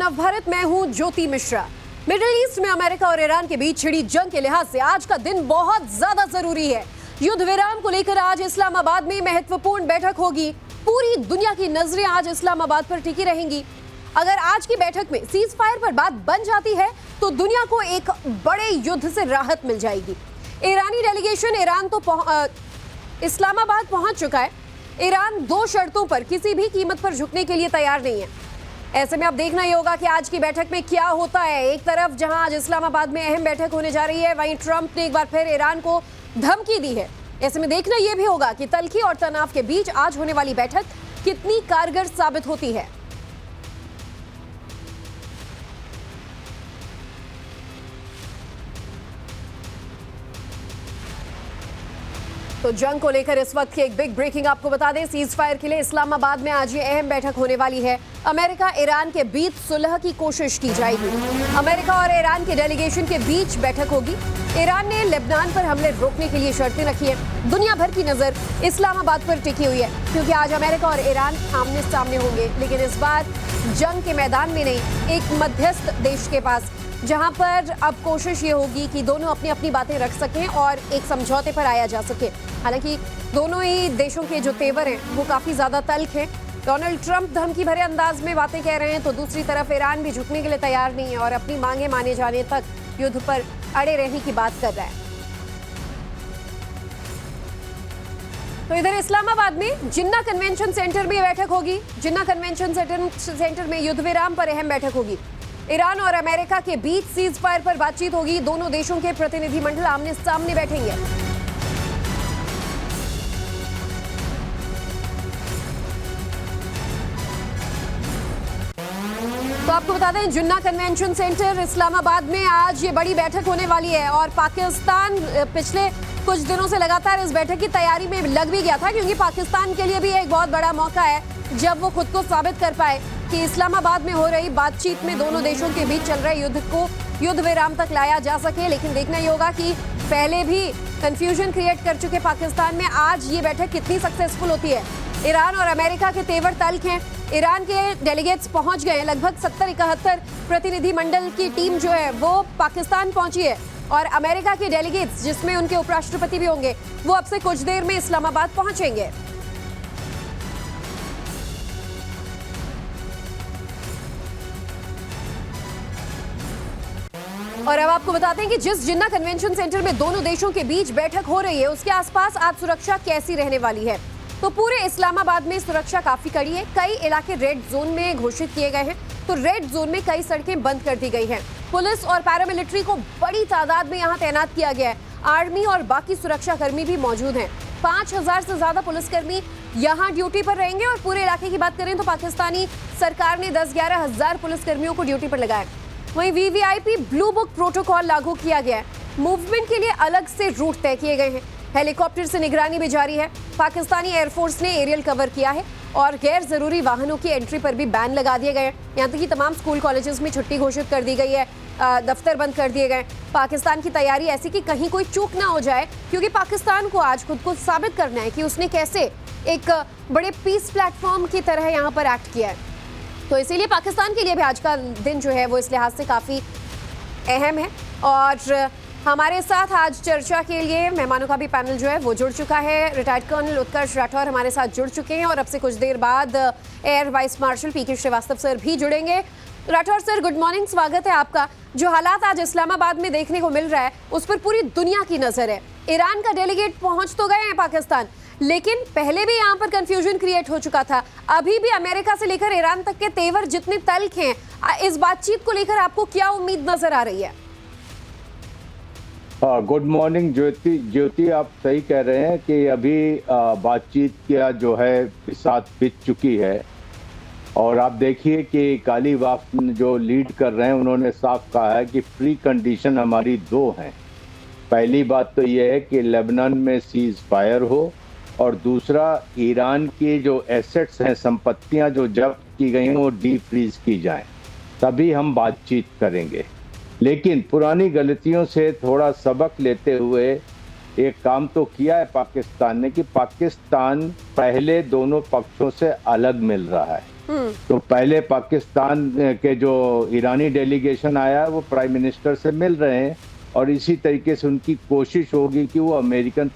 नवभारत, मैं हूं ज्योति Mishra. Middle east में अमेरिका और ईरान के बीच छिड़ी जंग के लिहाज से आज का दिन बहुत ज्यादा जरूरी है। युद्ध विराम को लेकर आज इस्लामाबाद में महत्वपूर्ण बैठक होगी। पूरी दुनिया की नजरें आज इस्लामाबाद पर टिकी रहेंगी। अगर आज की बैठक में सीज फायर पर बात बन जाती है तो दुनिया को एक बड़े युद्ध से राहत मिल जाएगी। ईरानी डेलीगेशन ईरान तो इस्लामाबाद पहुंच चुका है। ईरान दो शर्तों पर किसी भी कीमत पर झुकने के लिए तैयार नहीं है। ऐसे में अब देखना ही होगा कि आज की बैठक में क्या होता है। एक तरफ जहां आज इस्लामाबाद में अहम बैठक होने जा रही है, वहीं ट्रंप ने एक बार फिर ईरान को धमकी दी है। ऐसे में देखना यह भी होगा कि तल्खी और तनाव के बीच आज होने वाली बैठक कितनी कारगर साबित होती है। तो जंग को लेकर इस वक्त की एक बिग ब्रेकिंग आपको बता दें। सीज फायर के लिए इस्लामाबाद में आज ये अहम बैठक होने वाली है। अमेरिका ईरान के बीच सुलह की कोशिश की जाएगी। अमेरिका और ईरान के डेलीगेशन के बीच बैठक होगी। ईरान ने लेबनान पर हमले रोकने के लिए शर्तें रखी है। दुनिया भर की नजर इस्लामाबाद पर टिकी हुई है, क्योंकि आज अमेरिका और ईरान आमने सामने होंगे। लेकिन इस बार जंग के मैदान में नहीं, एक मध्यस्थ देश के पास, जहां पर अब कोशिश ये होगी कि दोनों अपनी अपनी बातें रख सकें और एक समझौते पर आया जा सके। हालांकि दोनों ही देशों के जो तेवर हैं वो काफी ज्यादा तल्ख हैं। डोनाल्ड ट्रंप धमकी भरे अंदाज में बातें कह रहे हैं, तो दूसरी तरफ ईरान भी झुकने के लिए तैयार नहीं है और अपनी मांगे माने जाने तक युद्ध पर अड़े रहने की बात कर रहा है। तो इधर इस्लामाबाद में जिन्ना कन्वेंशन सेंटर में बैठक होगी। जिन्ना कन्वेंशन सेंटर में युद्ध विराम पर अहम बैठक होगी। ईरान और अमेरिका के बीच सीज फायर पर बातचीत होगी। दोनों देशों के प्रतिनिधिमंडल आमने सामने बैठेंगे। तो आपको बता दें, जिन्ना कन्वेंशन सेंटर इस्लामाबाद में आज ये बड़ी बैठक होने वाली है और पाकिस्तान पिछले कुछ दिनों से लगातार इस बैठक की तैयारी में लग भी गया था, क्योंकि पाकिस्तान के लिए भी एक बहुत बड़ा मौका है जब वो खुद को साबित कर पाए कि इस्लामाबाद में हो रही बातचीत में दोनों देशों के बीच चल रहे युद्ध को युद्ध विराम तक लाया जा सके। लेकिन देखना ही होगा कि पहले भी कंफ्यूजन क्रिएट कर चुके पाकिस्तान में आज ये बैठक कितनी सक्सेसफुल होती है। ईरान और अमेरिका के तेवर तल्ख हैं। ईरान के डेलीगेट्स पहुंच गए हैं। लगभग 70-71 प्रतिनिधिमंडल की टीम जो है वो पाकिस्तान पहुंची है और अमेरिका के डेलीगेट्स, जिसमें उनके उपराष्ट्रपति भी होंगे, वो अब से कुछ देर में इस्लामाबाद पहुंचेंगे। और अब आपको बताते हैं कि जिस जिन्ना कन्वेंशन सेंटर में दोनों देशों के बीच बैठक हो रही है, उसके आसपास आज सुरक्षा कैसी रहने वाली है। तो पूरे इस्लामाबाद में सुरक्षा काफी कड़ी है। कई इलाके रेड जोन में घोषित किए गए हैं, तो रेड जोन में कई सड़कें बंद कर दी गई हैं। पुलिस और पैरामिलिट्री को बड़ी तादाद में यहाँ तैनात किया गया है। आर्मी और बाकी सुरक्षा कर्मी भी मौजूद हैं। 5000 से ज्यादा पुलिसकर्मी यहाँ ड्यूटी पर रहेंगे। और पूरे इलाके की बात करें तो पाकिस्तानी सरकार ने 10-11 हजार पुलिसकर्मियों को ड्यूटी पर लगाया। वहीं वीवीआईपी ब्लू बुक प्रोटोकॉल लागू किया गया है। मूवमेंट के लिए अलग से रूट तय किए गए हैं। हेलीकॉप्टर से निगरानी भी जारी है। पाकिस्तानी एयरफोर्स ने एरियल कवर किया है और गैर जरूरी वाहनों की एंट्री पर भी बैन लगा दिए गए हैं। यहाँ तक कि तमाम स्कूल कॉलेजेस में छुट्टी घोषित कर दी गई है। दफ्तर बंद कर दिए गए। पाकिस्तान की तैयारी ऐसी कि कहीं कोई चूक ना हो जाए, क्योंकि पाकिस्तान को आज खुद को साबित करना है कि उसने कैसे एक बड़े पीस प्लेटफॉर्म की तरह यहाँ पर एक्ट किया है। तो इसीलिए पाकिस्तान के लिए भी आज का दिन जो है वो इस लिहाज से काफ़ी अहम है। और हमारे साथ आज चर्चा के लिए मेहमानों का भी पैनल जो है वो जुड़ चुका है। रिटायर्ड कर्नल उत्कर्ष राठौर हमारे साथ जुड़ चुके हैं और अब से कुछ देर बाद एयर वाइस मार्शल पीके श्रीवास्तव सर भी जुड़ेंगे। राठौर सर, गुड मॉर्निंग, स्वागत है आपका। जो हालात आज इस्लामाबाद में देखने को मिल रहा है उस पर पूरी दुनिया की नज़र है। ईरान का डेलीगेट पहुंच तो गए हैं पाकिस्तान, लेकिन पहले भी यहाँ पर कंफ्यूजन क्रिएट हो चुका था। अभी भी अमेरिका से लेकर ईरान तक के तेवर जितने तल्ख हैं, इस बातचीत को लेकर आपको क्या उम्मीद नजर आ रही है? गुड मॉर्निंग ज्योति, आप सही कह रहे हैं कि अभी बातचीत क्या जो है साथ बीत चुकी है। और आप देखिए कि काली वाफ जो लीड कर रहे हैं उन्होंने साफ कहा है कि प्री कंडीशन हमारी दो हैं। पहली बात तो यह है कि लेबनान में सीज फायर हो, और दूसरा ईरान के जो एसेट्स हैं, संपत्तियां जो जब्त की गई हैं, वो डी फ्रीज की जाएं, तभी हम बातचीत करेंगे। लेकिन पुरानी गलतियों से थोड़ा सबक लेते हुए एक काम तो किया है पाकिस्तान ने कि पाकिस्तान पहले दोनों पक्षों से अलग मिल रहा है। तो पहले पाकिस्तान के जो ईरानी डेलीगेशन आया है वो प्राइम मिनिस्टर से मिल रहे हैं, और इसी तरीके से उनकी कोशिश होगी कि वो अमेरिकन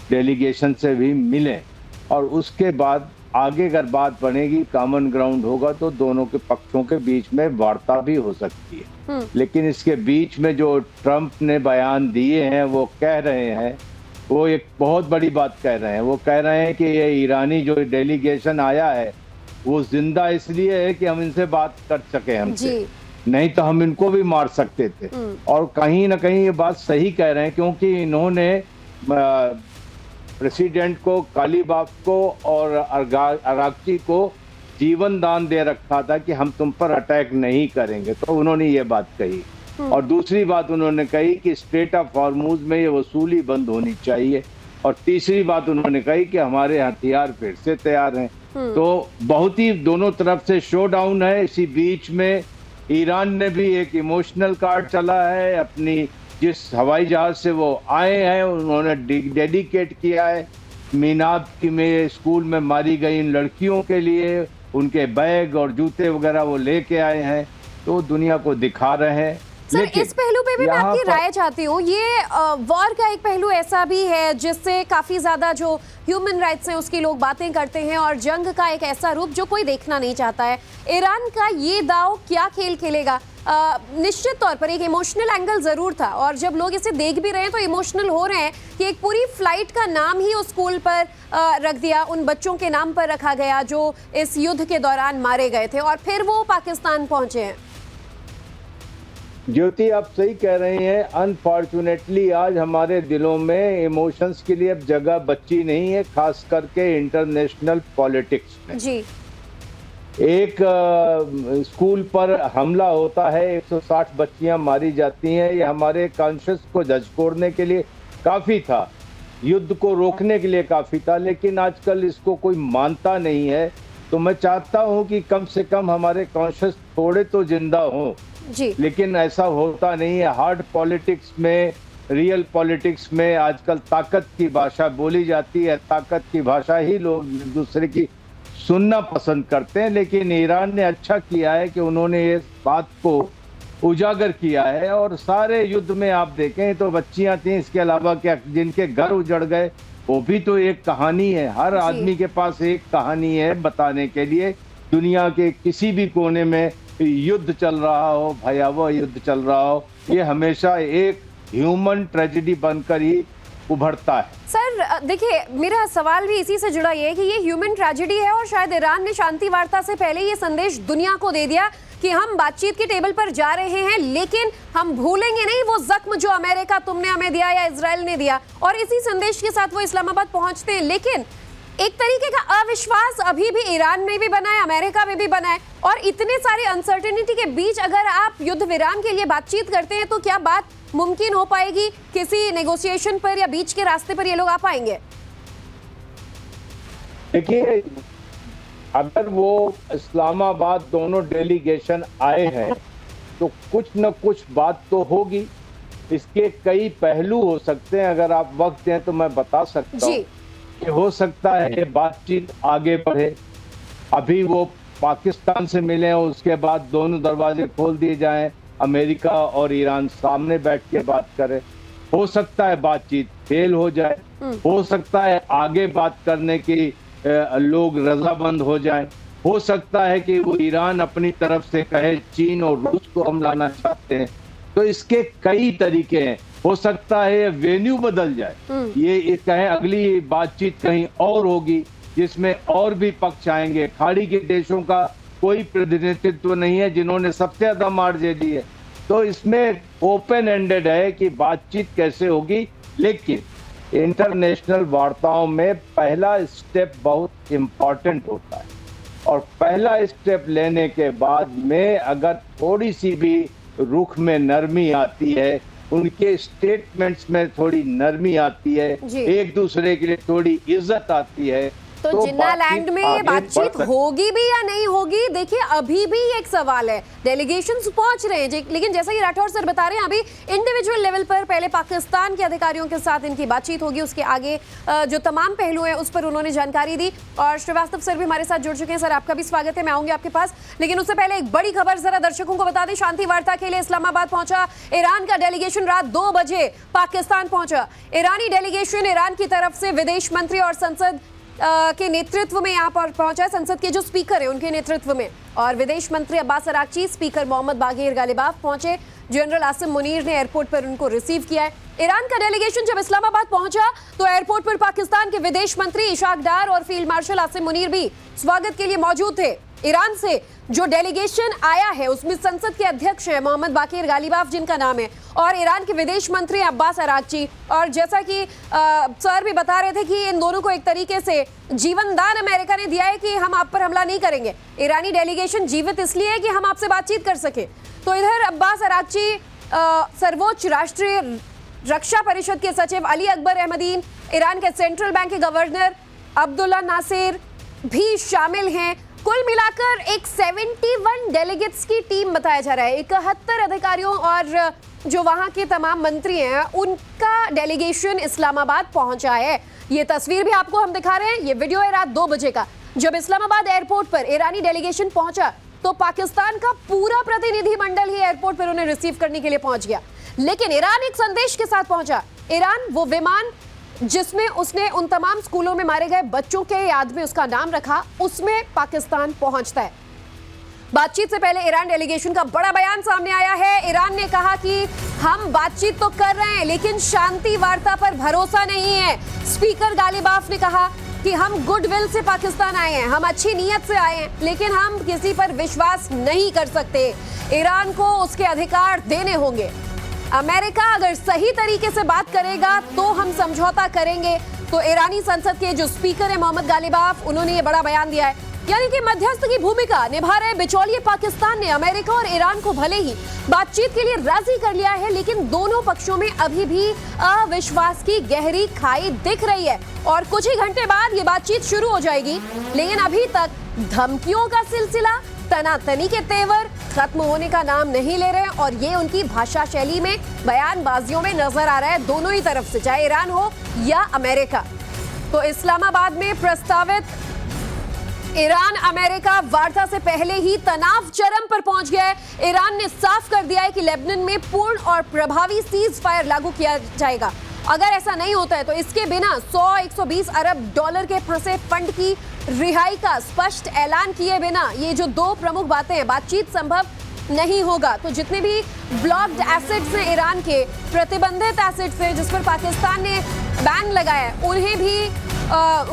डेलीगेशन से भी मिलें, और उसके बाद आगे अगर बात बनेगी, कॉमन ग्राउंड होगा, तो दोनों के पक्षों के बीच में वार्ता भी हो सकती है। लेकिन इसके बीच में जो ट्रंप ने बयान दिए हैं, वो कह रहे हैं, वो एक बहुत बड़ी बात कह रहे हैं। वो कह रहे हैं कि ये ईरानी जो डेलीगेशन आया है वो जिंदा इसलिए है कि हम इनसे बात कर सके हमसे, नहीं तो हम इनको भी मार सकते थे। और कहीं ना कहीं ये बात सही कह रहे हैं, क्योंकि इन्होंने प्रेसिडेंट को, कालीबाफ को और अरागची को जीवन दान दे रखा था कि हम तुम पर अटैक नहीं करेंगे, तो उन्होंने ये बात कही। और दूसरी बात उन्होंने कही कि स्ट्रेट ऑफ हॉर्मुज में ये वसूली बंद होनी चाहिए, और तीसरी बात उन्होंने कही कि हमारे हथियार फिर से तैयार हैं। तो बहुत ही दोनों तरफ से शो डाउन है। इसी बीच में ईरान ने भी एक इमोशनल कार्ड चला है, अपनी जिस हवाई जहाज से वो आए हैं उन्होंने डेडिकेट किया है मीनाब की में स्कूल में मारी गई इन लड़कियों के लिए, उनके बैग और जूते वगैरह वो लेके आए हैं, तो दुनिया को दिखा रहे हैं। सर, इस पहलू पे भी मैं आपकी राय चाहती हूँ। ये वॉर का एक पहलू ऐसा भी है जिससे काफी ज्यादा जो ह्यूमन राइट्स हैं उसकी लोग बातें करते हैं, और जंग का एक ऐसा रूप जो कोई देखना नहीं चाहता है। ईरान का ये दाव क्या खेल खेलेगा? निश्चित तौर पर एक इमोशनल एंगल जरूर था, और जब लोग इसे देख भी रहे हैं तो इमोशनल हो रहे हैं कि एक पूरी फ्लाइट का नाम ही उस स्कूल पर रख दिया, उन बच्चों के नाम पर रखा गया जो इस युद्ध के दौरान मारे गए थे, और फिर वो पाकिस्तान पहुंचे हैं। ज्योति, आप सही कह रही हैं। अनफॉर्चुनेटली आज हमारे दिलों में इमोशंस के लिए अब जगह बची नहीं है, खास करके इंटरनेशनल पॉलिटिक्स में। जी। एक स्कूल पर हमला होता है, 160 बच्चियां मारी जाती हैं, ये हमारे कॉन्शियस को झकझोरने के लिए काफी था, युद्ध को रोकने के लिए काफी था, लेकिन आजकल इसको कोई मानता नहीं है। तो मैं चाहता हूं कि कम से कम हमारे कॉन्शियस थोड़े तो जिंदा हों, लेकिन ऐसा होता नहीं है। हार्ड पॉलिटिक्स में, रियल पॉलिटिक्स में आजकल ताकत की भाषा बोली जाती है, ताकत की भाषा ही लोग एक दूसरे की सुनना पसंद करते हैं। लेकिन ईरान ने अच्छा किया है कि उन्होंने इस बात को उजागर किया है, और सारे युद्ध में आप देखें तो बच्चियां थी, इसके अलावा क्या जिनके घर उजड़ गए, वो भी तो एक कहानी है। हर आदमी के पास एक कहानी है बताने के लिए। दुनिया के किसी भी कोने में युद्ध चल रहा हो, भयावह युद्ध चल रहा हो, ये हमेशा एक ह्यूमन ट्रेजेडी बनकर ही उभरता है। सर देखिए, मेरा सवाल भी इसी से जुड़ा ये है कि ये ह्यूमन ट्रेजेडी है, और शायद ईरान ने शांति वार्ता से पहले ये संदेश दुनिया को दे दिया कि हम बातचीत के टेबल पर जा रहे हैं, लेकिन हम भूलेंगे नहीं वो जख्म जो अमेरिका तुमने हमें दिया या इजराइल ने दिया। और इसी संदेश के साथ वो इस्लामाबाद पहुंचते हैं, लेकिन एक तरीके का अविश्वास अभी भी ईरान में भी बना है, अमेरिका में भी बना है, और इतने सारे अनसर्टेनिटी के बीच अगर आप युद्ध विराम के लिए बातचीत करते हैं तो क्या बात मुमकिन हो पाएगी? किसी नेगोशिएशन पर या बीच के रास्ते पर ये लोग आ पाएंगे? देखिए, अगर वो इस्लामाबाद दोनों डेलीगेशन आए हैं तो कुछ न कुछ बात तो होगी। इसके कई पहलू हो सकते हैं, अगर आप वक्त दें तो मैं बता सकता हूँ कि हो सकता है कि बातचीत आगे बढ़े। अभी वो पाकिस्तान से मिले, उसके बाद दोनों दरवाजे खोल दिए जाएं, अमेरिका और ईरान सामने बैठ के बात करें। हो सकता है बातचीत फेल हो जाए, हो सकता है आगे बात करने की लोग रजामंद हो जाएं, हो सकता है कि वो ईरान अपनी तरफ से कहे चीन और रूस को हम लाना चाहते हैं। तो इसके कई तरीके हैं। हो सकता है वेन्यू बदल जाए, ये कहें अगली बातचीत कहीं और होगी जिसमें और भी पक्ष आएंगे। खाड़ी के देशों का कोई प्रतिनिधित्व नहीं है जिन्होंने सबसे ज्यादा मार दे दी है, तो इसमें ओपन एंडेड है कि बातचीत कैसे होगी। लेकिन इंटरनेशनल वार्ताओं में पहला स्टेप बहुत इंपॉर्टेंट होता है, और पहला स्टेप लेने के बाद में अगर थोड़ी सी भी रुख में नरमी आती है, उनके स्टेटमेंट्स में थोड़ी नरमी आती है, एक दूसरे के लिए थोड़ी इज्जत आती है, तो जिन्ना लैंड में आगे बढ़ बातचीत सकती- होगी भी या नहीं होगी, देखिए अभी भी एक सवाल है। डेलीगेशंस पहुंच रहे हैं लेकिन जैसा कि राठौर सर बता रहे हैं, अभी इंडिविजुअल लेवल पर पहले पाकिस्तान के अधिकारियों के साथ इनकी बातचीत होगी, उसके आगे जो तमाम पहलू हैं उस पर उन्होंने जानकारी दी। और श्रीवास्तव सर भी हमारे साथ जुड़ चुके हैं। सर, आपका भी स्वागत है, मैं आऊंगी आपके पास, लेकिन उससे पहले एक बड़ी खबर जरा दर्शकों को बता दें। शांति वार्ता के लिए इस्लामाबाद पहुंचा ईरान का डेलीगेशन, रात 2 बजे पाकिस्तान पहुंचा। ईरानी डेलीगेशन ईरान की तरफ से विदेश मंत्री और संसद के नेतृत्व में यहाँ पर पहुंचा है, संसद के जो स्पीकर है उनके नेतृत्व में। और विदेश मंत्री Abbas Araghchi, speaker Mohammad बागेर Ghalibaf पहुंचे। जनरल आसिम मुनीर ने एयरपोर्ट पर उनको रिसीव किया है। ईरान का डेलीगेशन जब इस्लामाबाद पहुंचा तो एयरपोर्ट पर पाकिस्तान के विदेश मंत्री इशाक डार और फील्ड मार्शल आसिम मुनीर भी स्वागत के लिए मौजूद थे। ईरान से जो डेलीगेशन आया है उसमें संसद के अध्यक्ष हैं मोहम्मद बाकीर गालिबाफ जिनका नाम है, और ईरान के विदेश मंत्री अब्बास अरागची। और जैसा कि सर भी बता रहे थे कि इन दोनों को एक तरीके से जीवन दान अमेरिका ने दिया है कि हम आप पर हमला नहीं करेंगे। ईरानी डेलीगेशन जीवित इसलिए है कि हम आपसे बातचीत कर सके। तो इधर अब्बास अरागची, सर्वोच्च राष्ट्रीय रक्षा परिषद के सचिव अली अकबर अहमदीन, ईरान के सेंट्रल बैंक के गवर्नर अब्दुल्ला नासिर भी शामिल हैं। कुल मिलाकर एक 71 डेलीगेट्स की टीम बताया जा रहा है। 71 अधिकारियों और जो वहां के तमाम मंत्री हैं उनका डेलीगेशन इस्लामाबाद पहुंचा है। ये तस्वीर भी आपको हम दिखा रहे हैं। ये वीडियो है रात 2 बजे का, जब इस्लामाबाद एयरपोर्ट पर ईरानी डेलीगेशन पहुंचा तो पाकिस्तान का पूरा प्रतिनिधिमंडल ही एयरपोर्ट पर उन्हें रिसीव करने के लिए पहुंच गया। लेकिन ईरान एक संदेश के साथ पहुंचा। ईरान वो विमान जिसमें उसने उन तमाम स्कूलों में मारे गए बच्चों के याद में उसका नाम रखा, उसमें पाकिस्तान पहुंचता है। बातचीत से पहले ईरान डेलीगेशन का बड़ा बयान सामने आया है। ईरान ने कहा कि हम बातचीत तो कर रहे हैं लेकिन शांति वार्ता पर भरोसा नहीं है। स्पीकर गालिबाफ ने कहा कि हम गुडविल से पाकिस्तान आए हैं, हम अच्छी नीयत से आए हैं, लेकिन हम किसी पर विश्वास नहीं कर सकते। ईरान को उसके अधिकार देने होंगे। अमेरिका अगर सही तरीके से बात करेगा तो हम समझौता करेंगे। तो ईरानी संसद के जो स्पीकर है मोहम्मद गालिबाफ, उन्होंने ये बड़ा बयान दिया है, यानी कि मध्यस्थ की भूमिका निभा रहे बिचौलिए पाकिस्तान ने अमेरिका और ईरान को भले ही बातचीत के लिए राजी कर लिया है, लेकिन दोनों पक्षों में अभी भी अविश्वास की गहरी खाई दिख रही है। और कुछ ही घंटे बाद ये बातचीत शुरू हो जाएगी, लेकिन अभी तक धमकियों का सिलसिला, तनातनी के तेवर खत्म होने का नाम नहीं ले रहे, और ये उनकी भाषा शैली में, बयानबाजियों में नजर आ रहा है दोनों ही तरफ से, चाहे ईरान हो या अमेरिका। तो इस्लामाबाद में प्रस्तावित ईरान अमेरिका वार्ता से पहले ही तनाव चरम पर पहुंच गया है। ईरान ने साफ कर दिया है कि लेबनान में पूर्ण और प्रभावी सीज फायर लागू किया जाएगा। अगर ऐसा नहीं होता है तो इसके बिना 100-120 अरब डॉलर के फंसे फंड की रिहाई का स्पष्ट ऐलान किए बिना ये जो दो प्रमुख बातें हैं, बातचीत संभव नहीं होगा। तो जितने भी ब्लॉक्ड एसेट्स हैं ईरान के, प्रतिबंधित एसेट्स हैं जिस पर पाकिस्तान ने बैन लगाया है, उन्हें भी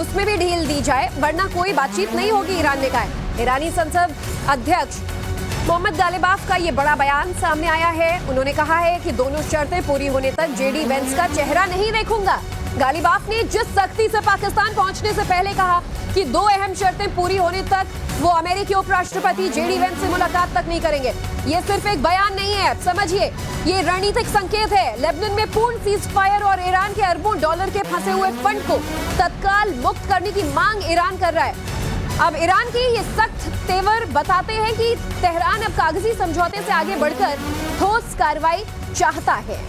उसमें भी ढील दी जाए, वरना कोई बातचीत नहीं होगी, ईरान ने कहा है। ईरानी संसद अध्यक्ष मोहम्मद गालिबाफ का ये बड़ा बयान सामने आया है। उन्होंने कहा है कि दोनों शर्तें पूरी होने तक जेडी वेंस का चेहरा नहीं देखूंगा। गालिबाफ ने जिस सख्ती से पाकिस्तान पहुंचने से पहले कहा कि 2 अहम शर्तें पूरी होने तक वो अमेरिकी उपराष्ट्रपति जेडी वेंस से मुलाकात तक नहीं करेंगे। ये सिर्फ एक बयान नहीं है, समझिए ये रणनीतिक संकेत है। लेबनान में पूर्ण सीज फायर और ईरान के अरबों डॉलर के फंसे हुए फंड को तत्काल मुक्त करने की मांग ईरान कर रहा है। अब ईरान की ये सख्त तेवर बताते हैं कि तेहरान अब कागजी समझौते से आगे बढ़कर ठोस कार्रवाई चाहता है।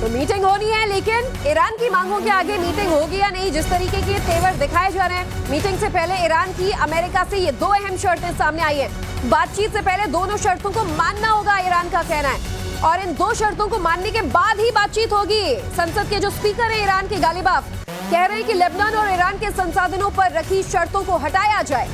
तो मीटिंग होनी है, लेकिन ईरान की मांगों के आगे मीटिंग होगी या नहीं, जिस तरीके के तेवर दिखाए जा रहे हैं। मीटिंग से पहले ईरान की अमेरिका से ये 2 अहम शर्तें सामने आई हैं। बातचीत से पहले दोनों शर्तों को मानना होगा, ईरान का कहना है, और इन 2 शर्तों को मानने के बाद ही बातचीत होगी। संसद के जो स्पीकर है ईरान के गालिबाफ कह रहे हैं कि लेबनान और ईरान के संसाधनों पर रखी शर्तों को हटाया जाए।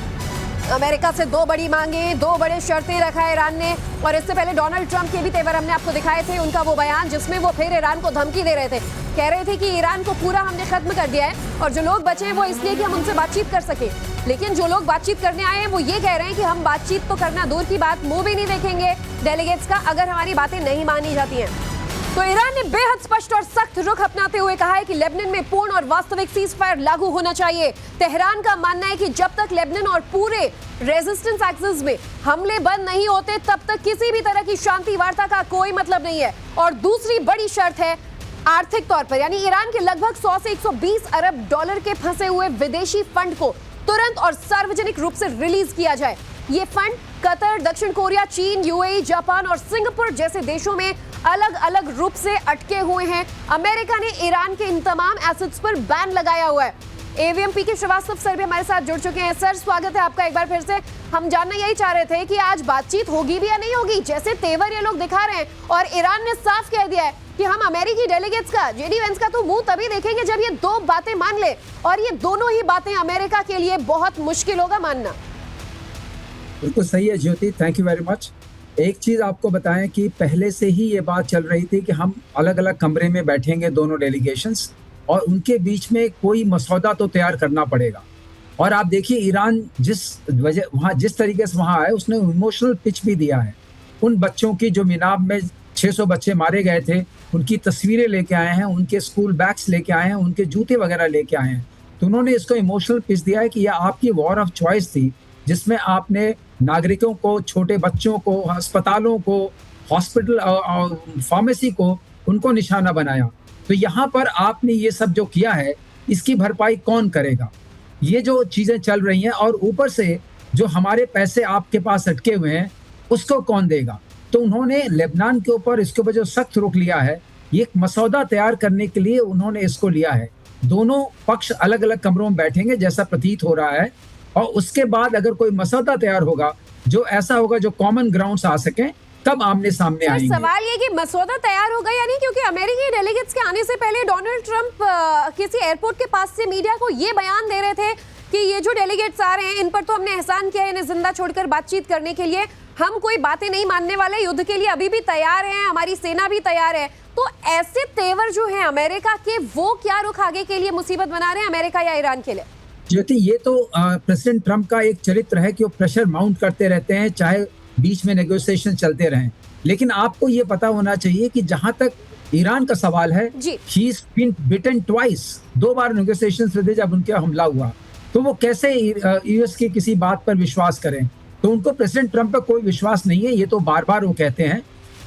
अमेरिका से 2 बड़ी मांगे, 2 बड़े शर्तें रखा है ईरान ने। और इससे पहले डोनाल्ड ट्रंप के भी तेवर हमने आपको दिखाए थे, उनका वो बयान जिसमें वो फिर ईरान को धमकी दे रहे थे, कह रहे थे कि ईरान को पूरा हमने खत्म कर दिया है और जो लोग बचे हैं वो इसलिए कि हम उनसे बातचीत कर सके। लेकिन जो लोग बातचीत करने आए हैं वो ये कह रहे हैं कि हम बातचीत तो करना दूर की बात, मुंह भी नहीं देखेंगे डेलीगेट्स का अगर हमारी बातें नहीं मानी जाती हैं। तो ईरान ने बेहद स्पष्ट और सख्त रुख अपनाते हुए कहा है कि लेबनान में पूर्ण और वास्तविक सीज फायर लागू होना चाहिए। तेहरान का मानना है कि जब तक लेबनान और पूरे रेजिस्टेंस एक्सिस में हमले बंद नहीं होते तब तक किसी भी तरह की शांति वार्ता का कोई मतलब नहीं है। और दूसरी बड़ी शर्त है आर्थिक तौर पर, यानी ईरान के लगभग 100 से 120 अरब डॉलर के फंसे हुए विदेशी फंड को तुरंत और सार्वजनिक रूप से रिलीज किया जाए। ये फंड कतर, दक्षिण कोरिया, चीन, यूएई, जापान और सिंगापुर जैसे देशों में अलग अलग रूप से अटके हुए हैं। अमेरिका ने ईरान के इन तमाम एसेट्स पर बैन लगाया हुआ है। एवीएम पी के श्रीवास्तव सर भी हमारे साथ जुड़ चुके हैं। सर, स्वागत है आपका एक बार फिर से। हम जानना यही चाह रहे थे कि आज बातचीत होगी भी या नहीं होगी। जैसे तेवर ये लोग दिखा रहे हैं और ईरान ने साफ कह दिया है कि हम अमेरिकी डेलीगेट्स का, जेडी वेंस का तो मुंह तभी देखेंगे जब ये दो बातें मान ले, और ये दोनों ही बातें अमेरिका के लिए बहुत मुश्किल होगा मानना। बिल्कुल सही है ज्योति, थैंक यू वेरी मच। एक चीज आपको बताएं कि पहले से ही ये बात चल रही थी कि हम अलग अलग कमरे में बैठेंगे दोनों डेलीगेशंस, और उनके बीच में कोई मसौदा तो तैयार करना पड़ेगा। और आप देखिए ईरान जिस तरीके से वहाँ आए, उसने इमोशनल पिच भी दिया है। उन बच्चों की जो मिनाब में 600 बच्चे मारे गए थे, उनकी तस्वीरें लेके आए हैं, उनके स्कूल बैग्स लेके आए हैं, उनके जूते वगैरह लेके आए हैं। तो उन्होंने इसको इमोशनल पिच दिया है कि यह आपकी वॉर ऑफ चॉइस थी, जिसमें आपने नागरिकों को, छोटे बच्चों को, अस्पतालों को, हॉस्पिटल और फार्मेसी को, उनको निशाना बनाया। तो यहाँ पर आपने ये सब जो किया है, इसकी भरपाई कौन करेगा? ये जो चीजें चल रही हैं, और ऊपर से जो हमारे पैसे आपके पास अटके हुए हैं, उसको कौन देगा? तो उन्होंने लेबनान के ऊपर इसके ऊपर जो सख्त रुख लिया है, ये एक मसौदा तैयार करने के लिए उन्होंने इसको लिया है। दोनों पक्ष अलग अलग कमरों में बैठेंगे जैसा प्रतीत हो रहा है, और उसके बाद अगर कोई मसौदा तैयार होगा जो ऐसा होगा जो कॉमन ग्राउंड्स आ सके, तब आमने सामने आएंगे। सवाल ये कि मसौदा तैयार होगा या नहीं, क्योंकि अमेरिकी डेलीगेट्स के आने से पहले डोनाल्ड ट्रंप किसी एयरपोर्ट के पास से मीडिया को ये बयान दे रहे थे कि ये जो डेलीगेट्स आ रहे हैं, इन पर तो हमने एहसान किया है इन्हें जिंदा छोड़कर बातचीत करने के लिए, हम कोई बातें नहीं मानने वाले, युद्ध के लिए अभी भी तैयार हैं, हमारी सेना भी तैयार है। तो ऐसे तेवर जो हैं अमेरिका के, वो क्या रुख आगे के लिए मुसीबत बना रहे हैं अमेरिका या ईरान के लिए? ज्योति, ये तो प्रेसिडेंट ट्रंप का एक चरित्र है कि वो प्रेशर माउंट करते रहते हैं, चाहे बीच में नेगोशिएशन चलते रहें। लेकिन आपको ये पता होना चाहिए कि जहां तक ईरान का सवाल है, he is been bitten twice, 2 बार नेगोशिएशन हुए जब उनके हमला हुआ, तो वो कैसे यूएस की किसी बात पर विश्वास करें? तो उनको प्रेसिडेंट ट्रंप पर कोई विश्वास नहीं है। ये तो बार बार वो कहते हैं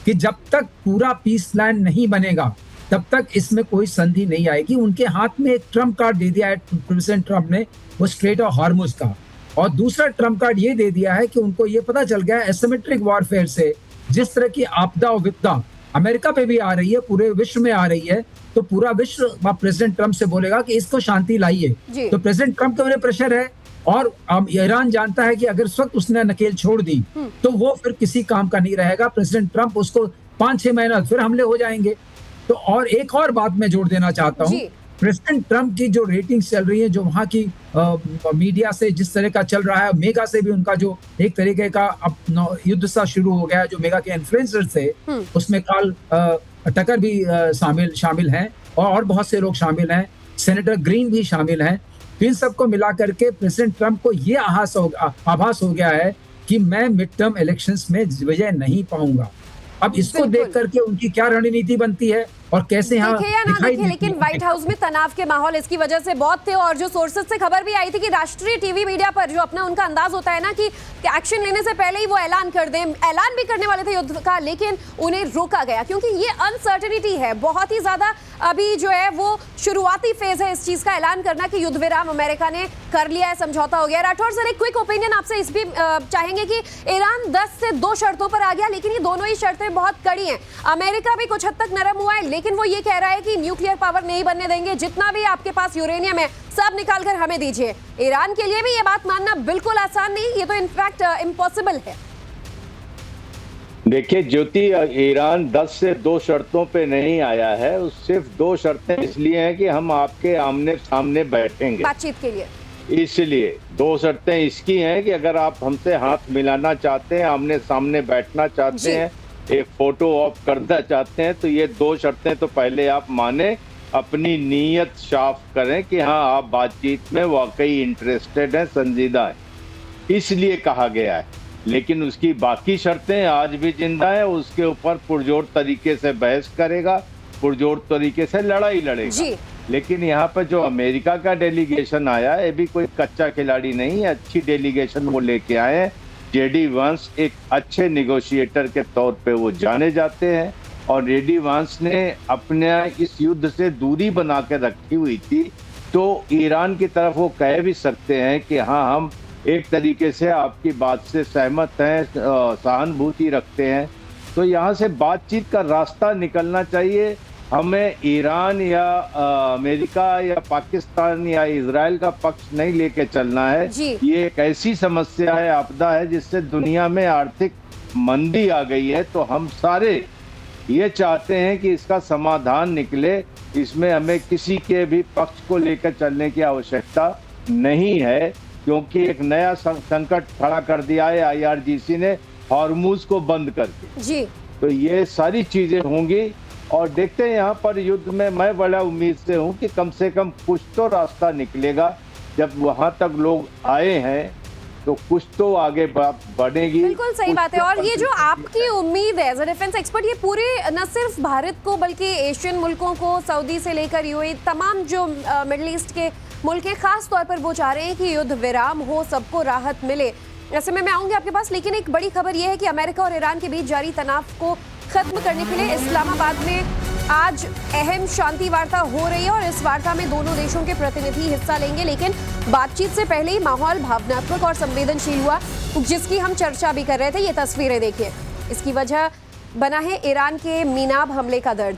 कि जब तक पूरा पीस प्लान नहीं बनेगा, तब तक इसमें कोई संधि नहीं आएगी। उनके हाथ में एक ट्रम्प कार्ड दे दिया है प्रेसिडेंट ट्रंप ने, वो स्ट्रेट ऑफ हार्मुज का, और दूसरा ट्रम्प कार्ड ये दे दिया है कि उनको ये पता चल गया एसिमेट्रिक वॉरफेयर से जिस तरह की आपदा और विपदा अमेरिका पे भी आ रही है, पूरे विश्व में आ रही है, तो पूरा विश्व प्रेसिडेंट ट्रंप से बोलेगा कि इसको शांति लाइए। तो प्रेसिडेंट ट्रंप के ऊपर प्रेशर है, और ईरान जानता है कि अगर इस वक्त उसने नकेल छोड़ दी तो वो फिर किसी काम का नहीं रहेगा। प्रेसिडेंट ट्रंप उसको 5-6 महीना फिर हमले हो जाएंगे। तो और एक और बात मैं जोड़ देना चाहता हूँ, प्रेसिडेंट ट्रंप की जो रेटिंग्स चल रही है, जो वहाँ की मीडिया से जिस तरह का चल रहा है, मेगा से भी उनका जो एक तरीके का अब युद्ध सा शुरू हो गया, जो मेगा के इन्फ्लुएंसर थे, उसमें कार्ल टकर भी शामिल हैं, और बहुत से लोग शामिल हैं, सेनेटर ग्रीन भी शामिल हैं। तो इन सबको मिला करके प्रेसिडेंट ट्रंप को ये आभास हो गया है कि मैं मिड टर्म इलेक्शंस में विजय नहीं पाऊंगा। अब इसको देख करके उनकी क्या रणनीति बनती है और कैसे यहाँ दिखाई देती है। लेकिन व्हाइट हाउस में तनाव के माहौल इसकी वजह से बहुत थे, और जो सोर्सेज से खबर भी आई थी कि राष्ट्रीय टीवी मीडिया पर जो अपना उनका अंदाज होता है ना कि एक्शन लेने से पहले ही वो ऐलान कर दें, ऐलान भी करने वाले थे युद्ध का, लेकिन उन्हें रोका गया क्योंकि ये अनसर्टेनिटी है बहुत ही ज्यादा। अभी जो है वो शुरुआती फेज है इस चीज का ऐलान करना कि युद्ध विराम अमेरिका ने कर लिया है, समझौता हो गया। राठौर सर, एक क्विक ओपिनियन आपसे इस भी चाहेंगे कि ईरान 10 से 2 शर्तों पर आ गया, लेकिन ये दोनों ही शर्तें बहुत कड़ी हैं। अमेरिका भी कुछ हद तक नरम हुआ है, लेकिन वो ये कह रहा है कि न्यूक्लियर पावर नहीं बनने देंगे, जितना भी आपके पास यूरेनियम है सब निकाल कर हमें दीजिए। ईरान के लिए भी ये बात मानना बिल्कुल आसान नहीं, ये तो इनफैक्ट इम्पॉसिबल है। देखिए ज्योति, ईरान 10 से 2 शर्तों पे नहीं आया है, सिर्फ 2 शर्तें इसलिए हैं कि हम आपके आमने सामने बैठेंगे बातचीत के लिए। इसलिए 2 शर्तें इसकी हैं कि अगर आप हमसे हाथ मिलाना चाहते हैं, आमने सामने बैठना चाहते हैं, एक फोटो ऑफ करना चाहते हैं, तो ये 2 शर्तें तो पहले आप माने, अपनी नीयत साफ करें कि हाँ आप बातचीत में वाकई इंटरेस्टेड हैं, संजीदा है, इसलिए कहा गया है। लेकिन उसकी बाकी शर्तें आज भी जिंदा है, उसके ऊपर पुरजोर तरीके से बहस करेगा, पुरजोर तरीके से लड़ाई लड़ेगा। लेकिन यहाँ पर जो अमेरिका का डेलीगेशन आया, ये भी कोई कच्चा खिलाड़ी नहीं है, अच्छी डेलीगेशन वो लेके आए हैं। जेडी वेंस एक अच्छे नेगोशिएटर के तौर पे वो जाने जाते हैं, और जेडी वांस ने अपने इस युद्ध से दूरी बना के रखी हुई थी, तो ईरान की तरफ वो कह भी सकते हैं कि हाँ, हम एक तरीके से आपकी बात से सहमत हैं, सहानुभूति रखते हैं। तो यहाँ से बातचीत का रास्ता निकलना चाहिए। हमें ईरान या अमेरिका या पाकिस्तान या इजराइल का पक्ष नहीं लेके चलना है। ये एक ऐसी समस्या है, आपदा है, जिससे दुनिया में आर्थिक मंदी आ गई है। तो हम सारे ये चाहते हैं कि इसका समाधान निकले। इसमें हमें किसी के भी पक्ष को लेकर चलने की आवश्यकता नहीं है, क्योंकि एक नया संकट खड़ा कर दिया है IRGC ने हॉर्मुज को बंद करके जी। तो ये सारी चीजें होंगी और देखते हैं यहाँ पर युद्ध में मैं बड़ा उम्मीद से हूँ कि कम से कम कुछ तो रास्ता निकलेगा। जब वहां तक लोग आए हैं तो कुछ तो आगे बढ़ेगी। बिल्कुल सही बात है। और ये जो आपकी उम्मीद है एज अ डिफेंस एक्सपर्ट, ये पूरे न सिर्फ भारत को बल्कि एशियन मुल्कों को, सऊदी से लेकर UAE, तमाम जो मिडिल ईस्ट के मुल्क हैं, खास तौर पर वो चाह रहे हैं कि युद्ध विराम हो, सबको राहत मिले। ऐसे में मैं आऊंगी आपके पास, लेकिन एक बड़ी खबर यह है कि अमेरिका और ईरान के बीच जारी तनाव को खत्म करने के लिए इस्लामाबाद में आज अहम शांति वार्ता हो रही है और इस वार्ता में दोनों देशों के प्रतिनिधि हिस्सा लेंगे। लेकिन बातचीत से पहले ही माहौल भावनात्मक और संवेदनशील हुआ, जिसकी हम चर्चा भी कर रहे थे। ये तस्वीरें देखिए, इसकी वजह बना है ईरान के मीनाब हमले का दर्द,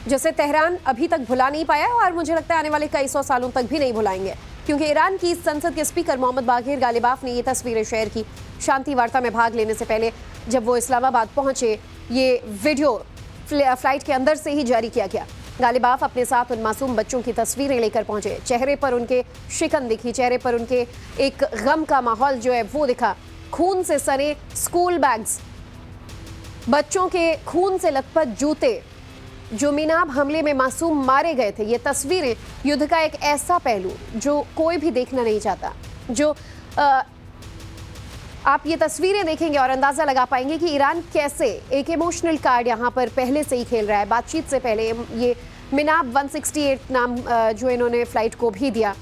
जिसे तेहरान अभी तक भुला नहीं पाया और मुझे लगता है आने वाले कई सौ सालों तक भी नहीं भुलाएंगे, क्योंकि ईरान की संसद के स्पीकर मोहम्मद बाघिर गालिबाफ ने ये तस्वीरें शेयर की शांति वार्ता में भाग लेने से पहले। जब वो इस्लामाबाद पहुंचे, ये वीडियो फ्लाइट के अंदर से ही जारी किया गया। गालिबाफ अपने साथ उन मासूम बच्चों की तस्वीरें लेकर पहुंचे। चेहरे पर उनके शिकन दिखी, चेहरे पर उनके एक गम का माहौल जो है वो दिखा। खून से सने स्कूल बैग्स, बच्चों के खून से लथपथ जूते, जो मीनाब हमले में मासूम मारे गए थे। ये तस्वीरें युद्ध का एक ऐसा पहलू जो कोई भी देखना नहीं चाहता। जो आप ये तस्वीरें देखेंगे और अंदाजा लगा पाएंगे कि ईरान कैसे एक इमोशनल कार्ड यहाँ पर पहले से ही खेल रहा है। बातचीत से पहले ये मीनाब 168 नाम जो इन्होंने फ्लाइट को भी दिया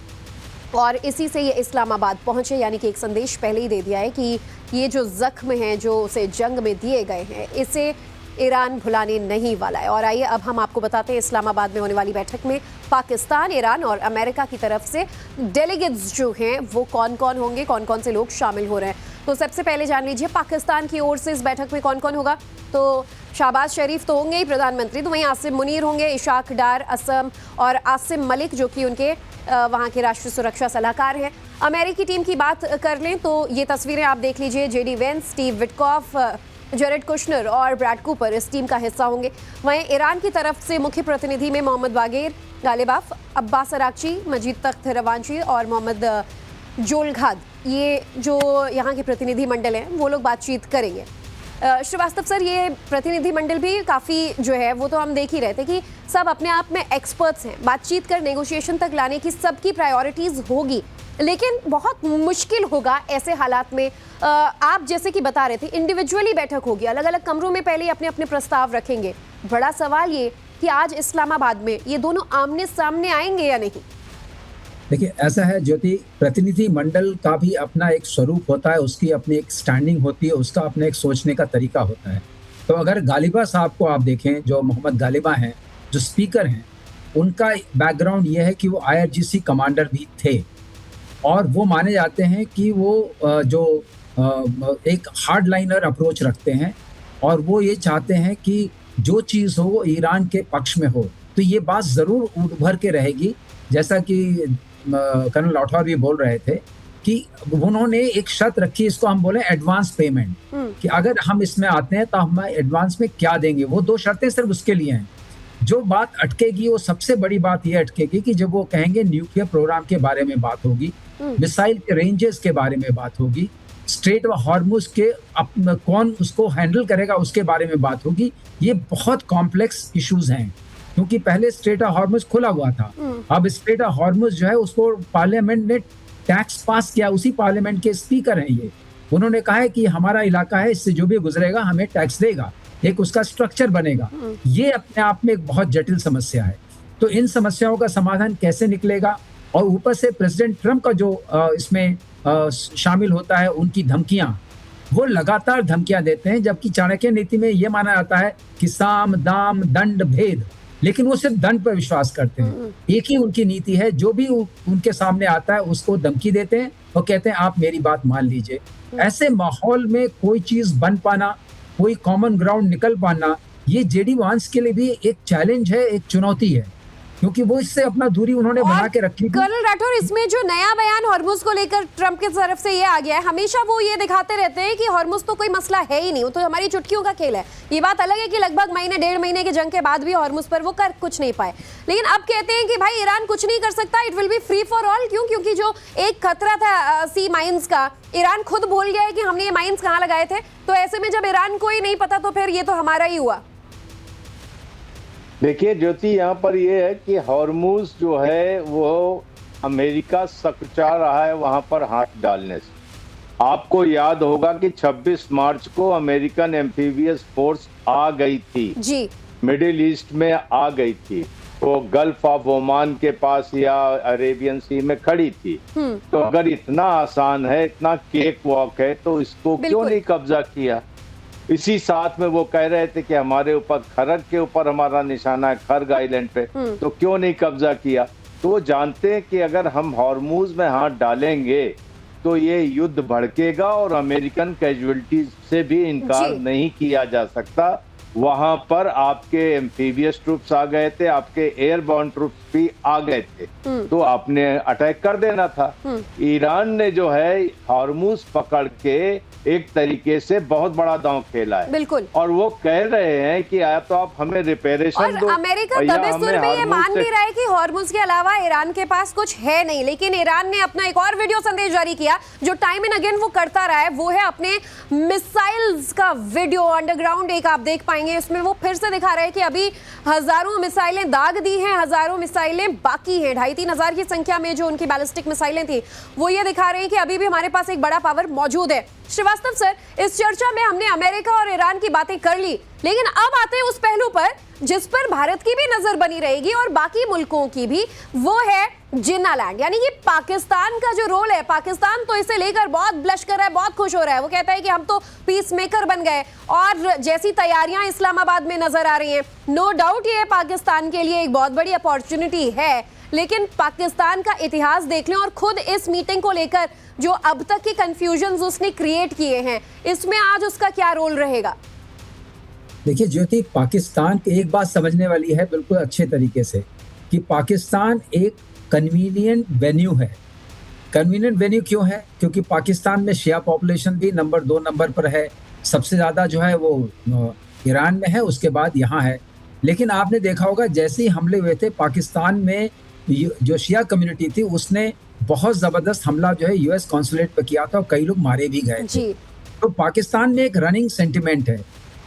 और इसी से ये इस्लामाबाद पहुंचे, यानी कि एक संदेश पहले ही दे दिया है कि ये जो जख्म हैं जो उसे जंग में दिए गए हैं, इसे ईरान भुलाने नहीं वाला है। और आइए अब हम आपको बताते हैं इस्लामाबाद में होने वाली बैठक में पाकिस्तान, ईरान और अमेरिका की तरफ से डेलीगेट्स जो हैं वो कौन कौन होंगे, कौन कौन से लोग शामिल हो रहे हैं। तो सबसे पहले जान लीजिए पाकिस्तान की ओर से इस बैठक में कौन कौन होगा। तो शहबाज शरीफ तो होंगे ही प्रधानमंत्री, तो वहीं आसिम मुनीर होंगे, इशाक डार असम और आसिम मलिक जो कि उनके वहाँ के राष्ट्रीय सुरक्षा सलाहकार हैं। अमेरिकी टीम की बात कर लें तो ये तस्वीरें आप देख लीजिए, JD Vance, Steve Witkoff, Jared Kushner और ब्रैड कूपर इस टीम का हिस्सा होंगे। वहीं ईरान की तरफ से मुख्य प्रतिनिधि में मोहम्मद बागेर गालिबाफ, अब्बास अराक्ची, मजीद तख्त रवांची और मोहम्मद जोलघाद, ये जो यहाँ के प्रतिनिधि मंडल हैं वो लोग बातचीत करेंगे। श्रीवास्तव सर, ये प्रतिनिधि मंडल भी काफ़ी जो है वो तो हम देख ही रहे थे कि सब अपने आप में एक्सपर्ट्स हैं। बातचीत कर नेगोशिएशन तक लाने की सबकी प्रायोरिटीज़ होगी, लेकिन बहुत मुश्किल होगा ऐसे हालात में। आप जैसे कि बता रहे थे, इंडिविजुअली बैठक होगी, अलग अलग कमरों में पहले अपने अपने प्रस्ताव रखेंगे। बड़ा सवाल ये कि आज इस्लामाबाद में ये दोनों आमने सामने आएंगे या नहीं। देखिए, ऐसा है ज्योति, प्रतिनिधि मंडल का भी अपना एक स्वरूप होता है, उसकी अपनी एक स्टैंडिंग होती है, उसका अपने एक सोचने का तरीका होता है। तो अगर गालिबा साहब को आप देखें, जो मोहम्मद गालिबा हैं, जो स्पीकर हैं, उनका बैकग्राउंड ये है कि वो IRGC कमांडर भी थे और वो माने जाते हैं कि वो जो एक हार्ड लाइनर अप्रोच रखते हैं और वो ये चाहते हैं कि जो चीज़ हो वो ईरान के पक्ष में हो। तो ये बात ज़रूर उभर के रहेगी, जैसा कि कर्नल राठौर भी बोल रहे थे कि उन्होंने एक शर्त रखी, इसको हम बोले एडवांस पेमेंट, कि अगर हम इसमें आते हैं तो हम एडवांस में क्या देंगे। वो 2 शर्तें सिर्फ उसके लिए हैं। जो बात अटकेगी, वो सबसे बड़ी बात ये अटकेगी कि जब वो कहेंगे न्यूक्लियर प्रोग्राम के बारे में बात होगी, मिसाइल के रेंजेस के बारे में बात होगी, स्ट्रेट व हॉर्मुज के कौन उसको हैंडल करेगा उसके बारे में बात होगी। ये बहुत कॉम्प्लेक्स इश्यूज हैं, क्योंकि पहले स्ट्रेट ऑफ हॉर्मुज खुला हुआ था, अब स्ट्रेट ऑफ हॉर्मुज जो है उसको पार्लियामेंट ने टैक्स पास किया। उसी पार्लियामेंट के स्पीकर हैं ये, उन्होंने कहा है कि हमारा इलाका है, इससे जो भी गुजरेगा हमें टैक्स देगा, एक उसका स्ट्रक्चर बनेगा। ये अपने आप में एक बहुत जटिल समस्या है। तो इन समस्याओं का समाधान कैसे निकलेगा, और ऊपर से प्रेसिडेंट ट्रंप का जो इसमें शामिल होता है, उनकी धमकियां, वो लगातार धमकियां देते हैं, जबकि चाणक्य नीति में ये माना जाता है कि साम दाम दंड भेद, लेकिन वो सिर्फ दंड पर विश्वास करते हैं। एक ही उनकी नीति है, जो भी उनके सामने आता है उसको धमकी देते हैं और कहते हैं आप मेरी बात मान लीजिए। ऐसे माहौल में कोई चीज बन पाना, कोई कॉमन ग्राउंड निकल पाना, ये जेडी वांस के लिए भी एक चैलेंज है, एक चुनौती है, क्योंकि वो इससे अपना दूरी उन्होंने बना के रखी थी। कर्नल राठौर, इसमें जो नया बयान हॉर्मुज को लेकर ट्रंप की तरफ से ये आ गया है, हमेशा वो ये दिखाते रहते हैं कि हॉर्मुज तो कोई मसला है ही नहीं, वो तो हमारी चुटकियों का खेल है। ये बात अलग है कि लगभग महीने 1.5 महीने की जंग के बाद भी हॉर्मुज पर वो कर कुछ नहीं पाए, लेकिन अब कहते हैं कि भाई ईरान कुछ नहीं कर सकता, it will be free for all. क्यों? क्योंकि जो एक खतरा था सी माइंस का, ईरान खुद भूल गया है कि हमने ये माइंस कहाँ लगाए थे, तो ऐसे में जब ईरान को ही नहीं पता तो फिर ये तो हमारा ही हुआ। देखिए ज्योति, यहाँ पर ये है कि हॉर्मुज जो है वो अमेरिका सकुचा रहा है वहां पर हाथ डालने से। आपको याद होगा कि 26 मार्च को अमेरिकन एम्फीबियस फोर्स आ गई थी जी, मिडिल ईस्ट में आ गई थी, वो गल्फ ऑफ ओमान के पास या अरेबियन सी में खड़ी थी। तो अगर इतना आसान है, इतना केक वॉक है, तो इसको क्यों नहीं कब्जा किया? इसी साथ में वो कह रहे थे कि हमारे ऊपर खरग के ऊपर हमारा निशाना है, खरग आइलैंड पे, तो क्यों नहीं कब्जा किया? तो वो जानते हैं कि अगर हम हॉर्मुज में हाथ डालेंगे तो ये युद्ध भड़केगा और अमेरिकन कैजुअलिटीज से भी इनकार नहीं किया जा सकता। वहां पर आपके एम्फीबियस ट्रूप्स आ गए थे, आपके एयरबॉर्न ट्रूप्स भी आ गए थे, तो आपने अटैक कर देना था। ईरान ने जो है हॉर्मुज पकड़ के एक तरीके से बहुत बड़ा दांव खेला है। बिल्कुल। और वो कह रहे हैं कि या तो आप हमें रिपेरेशन दो, अमेरिका दबे में ये मान भी रहा है कि हॉर्मुज के अलावा ईरान के पास कुछ है नहीं, लेकिन ईरान ने अपना एक और वीडियो संदेश जारी किया जो टाइम एंड अगेन वो करता रहा है, वो है अपने मिसाइल्स का वीडियो। अंडरग्राउंड एक आप देख पाएंगे, इसमें वो फिर से दिखा रहे हैं कि अभी हजारों मिसाइलें दाग दी हैं, हजारों मिसाइलें बाकी हैं। 2,500-3 हजार की संख्या में जो उनकी बैलिस्टिक मिसाइलें थी, वो ये दिखा रहे हैं कि अभी भी हमारे पास एक बड़ा पावर मौजूद है। श्रीवास्तव सर, इस चर्चा में हमने अमेरिका और ईरान की बातें कर ली, लेकिन अब आते हैं उस पहलू पर जिस पर भारत की भी नजर बनी रहेगी और बाकी मुल्कों की भी, वो है जिन्ना लैंड, यानी कि पाकिस्तान का जो रोल है। पाकिस्तान तो इसे लेकर बहुत ब्लश कर रहा है, बहुत खुश हो रहा है, वो कहता है कि हम तो पीस मेकर बन गए और जैसी तैयारियां इस्लामाबाद में नजर आ रही हैं, नो डाउट ये पाकिस्तान के लिए एक बहुत बड़ी अपॉर्चुनिटी है। लेकिन पाकिस्तान का इतिहास देख लें और खुद इस मीटिंग को लेकर जो अब तक के कंफ्यूजन्स उसने क्रिएट किए हैं, इसमें आज उसका क्या रोल रहेगा? देखिए ज्योति, पाकिस्तान की एक बात समझने वाली है बिल्कुल अच्छे तरीके से कि पाकिस्तान एक कन्वीनियंट वेन्यू है। कन्वीनियंट वेन्यू क्यों है? क्योंकि पाकिस्तान में शिया पॉपुलेशन भी नंबर 2 नंबर पर है, सबसे ज्यादा जो है वो ईरान में है, उसके बाद यहाँ है। लेकिन आपने देखा होगा जैसे ही हमले हुए थे पाकिस्तान में, जो शिया कम्युनिटी थी उसने बहुत जबरदस्त हमला जो है यूएस कॉन्सुलेट पे किया था और कई लोग मारे भी गए थे। तो पाकिस्तान में एक रनिंग सेंटिमेंट है।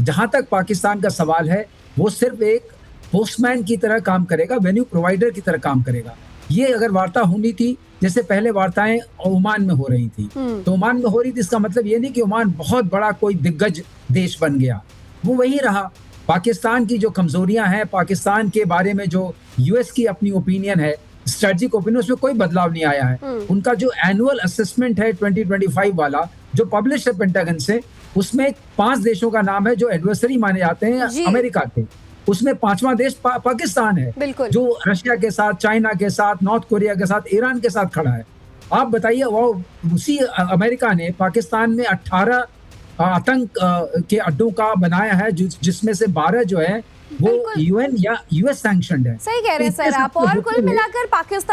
जहां तक पाकिस्तान का सवाल है, वो सिर्फ एक पोस्टमैन की तरह काम करेगा, वेन्यू प्रोवाइडर की तरह काम करेगा। ये अगर वार्ता होनी थी, जैसे पहले वार्ताएं ओमान में हो रही थी, तो ओमान में हो रही थी, इसका मतलब ये नहीं कि ओमान बहुत बड़ा कोई दिग्गज देश बन गया, वो वही रहा। पाकिस्तान की जो कमजोरियां हैं, पाकिस्तान के बारे में जो यूएस की अपनी ओपिनियन है, स्ट्रेटेजिक ओपिनियन, उसमें कोई बदलाव नहीं आया है। उनका जो एनुअल असेसमेंट है 2025 वाला जो पब्लिश है पेंटागन से, उसमें 5 देशों का नाम है जो एडवर्सरी माने जाते हैं अमेरिका के। उसमें 5वां देश पाकिस्तान है, जो रशिया के साथ, चाइना के साथ, नॉर्थ कोरिया के साथ, ईरान के साथ खड़ा है। आप बताइए, वो उसी अमेरिका ने पाकिस्तान में 18 आतंक के अड्डों का बनाया है, जिसमें से 12 जो है वो यूएन या यूएस सैंक्शनड है। सही कह रहे हैं सर आप। और कुल मिलाकर पाकिस्तान